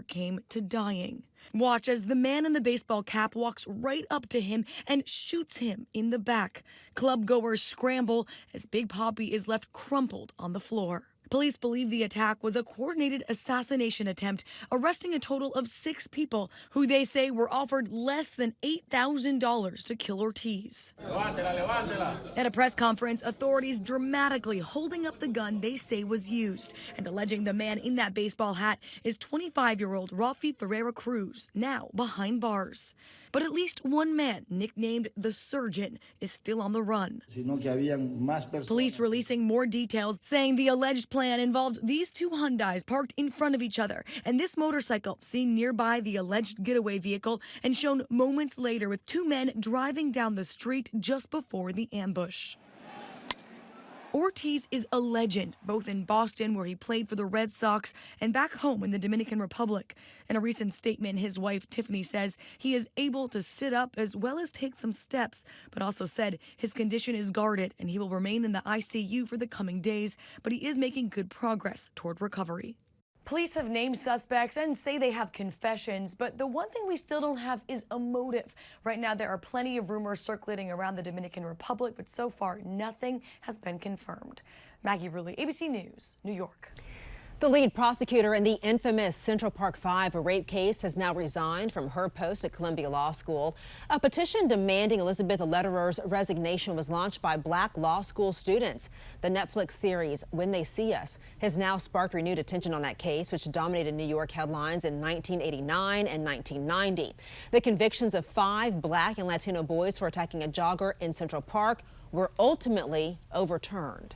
came to dying. Watch as the man in the baseball cap walks right up to him and shoots him in the back. Clubgoers scramble as Big Papi is left crumpled on the floor. Police believe the attack was a coordinated assassination attempt, arresting a total of 6 people who they say were offered less than $8,000 to kill Ortiz. At a press conference, authorities dramatically holding up the gun they say was used and alleging the man in that baseball hat is 25-year-old Rafi Ferreira Cruz, now behind bars. But at least one man, nicknamed the Surgeon, is still on the run. Police releasing more details, saying the alleged plan involved these 2 Hyundais parked in front of each other, and this motorcycle seen nearby the alleged getaway vehicle and shown moments later with 2 men driving down the street just before the ambush. Ortiz is a legend, both in Boston, where he played for the Red Sox, and back home in the Dominican Republic. In a recent statement, his wife, Tiffany, says he is able to sit up as well as take some steps, but also said his condition is guarded and he will remain in the ICU for the coming days, but he is making good progress toward recovery. Police have named suspects and say they have confessions, but the one thing we still don't have is a motive. Right now, there are plenty of rumors circulating around the Dominican Republic, but so far, nothing has been confirmed. Maggie Rulli, ABC News, New York. The lead prosecutor in the infamous Central Park 5 rape case has now resigned from her post at Columbia Law School. A petition demanding Elizabeth Lederer's resignation was launched by Black law school students. The Netflix series When They See Us has now sparked renewed attention on that case, which dominated New York headlines in 1989 and 1990. The convictions of 5 Black and Latino boys for attacking a jogger in Central Park were ultimately overturned.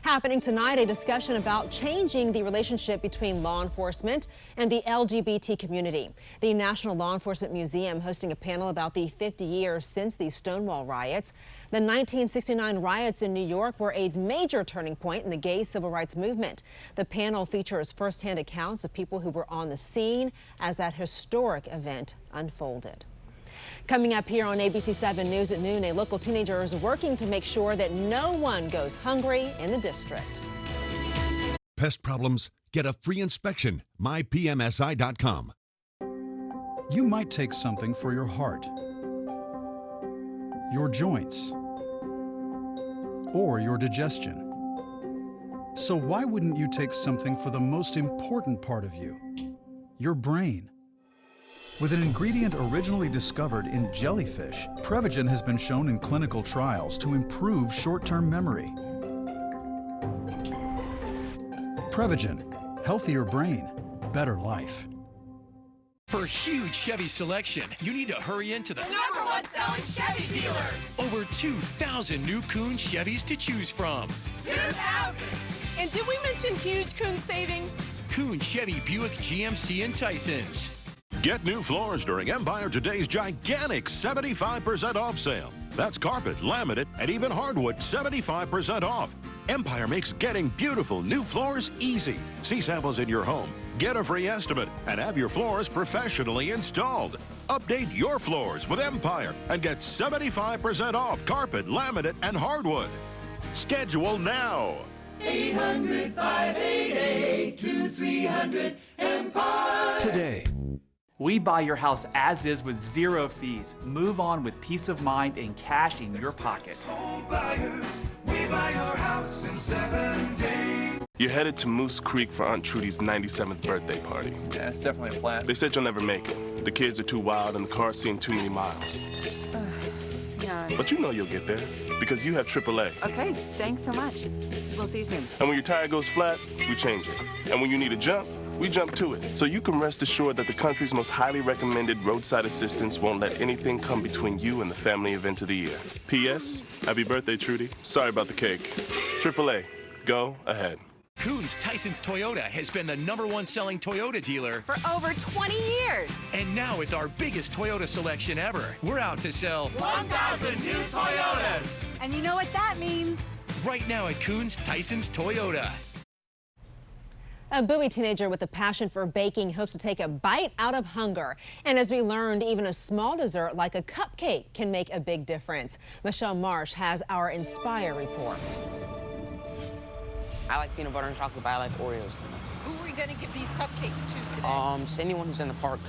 Happening tonight, a discussion about changing the relationship between law enforcement and the LGBT community. The National Law Enforcement Museum hosting a panel about the 50 years since the Stonewall riots. The 1969 riots in New York were a major turning point in the gay civil rights movement. The panel features firsthand accounts of people who were on the scene as that historic event unfolded. Coming up here on ABC 7 News at noon, a local teenager is working to make sure that no one goes hungry in the district. Pest problems? Get a free inspection. mypmsi.com. You might take something for your heart, your joints, or your digestion. So why wouldn't you take something for the most important part of you, your brain? With an ingredient originally discovered in jellyfish, Prevagen has been shown in clinical trials to improve short-term memory. Prevagen, healthier brain, better life. For huge Chevy selection, you need to hurry into the #1 selling Chevy dealer. Over 2,000 new Kuhn Chevys to choose from. 2,000! And did we mention huge Kuhn savings? Kuhn, Chevy, Buick, GMC, and Tyson's. Get new floors during Empire Today's gigantic 75% off sale. That's carpet, laminate, and even hardwood 75% off. Empire makes getting beautiful new floors easy. See samples in your home, get a free estimate, and have your floors professionally installed. Update your floors with Empire and get 75% off carpet, laminate, and hardwood. Schedule now. 800-588-2300 Empire. Today. We buy your house as is with 0 fees. Move on with peace of mind and cash in your pocket. Home buyers, we buy your house in 7 days. You're headed to Moose Creek for Aunt Trudy's 97th birthday party. Yeah, it's definitely a plan. They said you'll never make it. The kids are too wild and the car's seen too many miles. Yeah. But you know you'll get there because you have AAA. Okay, thanks so much. We'll see you soon. And when your tire goes flat, we change it. And when you need a jump, we jump to it. So you can rest assured that the country's most highly recommended roadside assistance won't let anything come between you and the family event of the year. P.S. Happy birthday, Trudy. Sorry about the cake. AAA, go ahead. Kuhn's Tyson's Toyota has been the #1 selling Toyota dealer For over 20 years. And now with our biggest Toyota selection ever, we're out to sell 1,000 new Toyotas. And you know what that means. right now at Kuhn's Tyson's Toyota. A Bowie teenager with a passion for baking hopes to take a bite out of hunger. And as we learned, even a small dessert like a cupcake can make a big difference. Michelle Marsh has our Inspire report. I like peanut butter and chocolate, but I like Oreos the most. Who are we going to give these cupcakes to today? Just anyone who's in the park.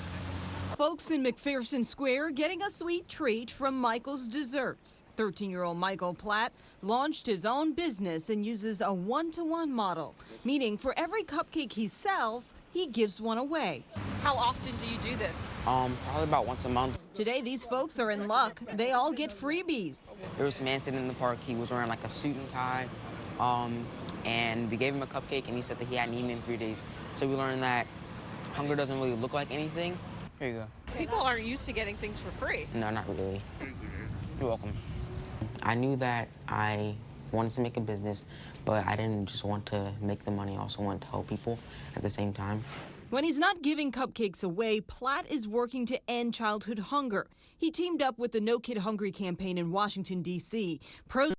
Folks in McPherson Square getting a sweet treat from Michael's Desserts. 13-year-old Michael Platt launched his own business and uses a one-to-one model, meaning for every cupcake he sells, he gives one away. How often do you do this? Probably about once a month. Today, these folks are in luck. They all get freebies. There was a man sitting in the park. He was wearing like a suit and tie, and we gave him a cupcake, and he said that he hadn't eaten in 3 days. So we learned that hunger doesn't really look like anything. Here you go. People aren't used to getting things for free. No, not really. You're welcome. I knew that I wanted to make a business, but I didn't just want to make the money. I also wanted to help people at the same time. When he's not giving cupcakes away, Platt is working to end childhood hunger. He teamed up with the No Kid Hungry campaign in Washington, D.C. Pros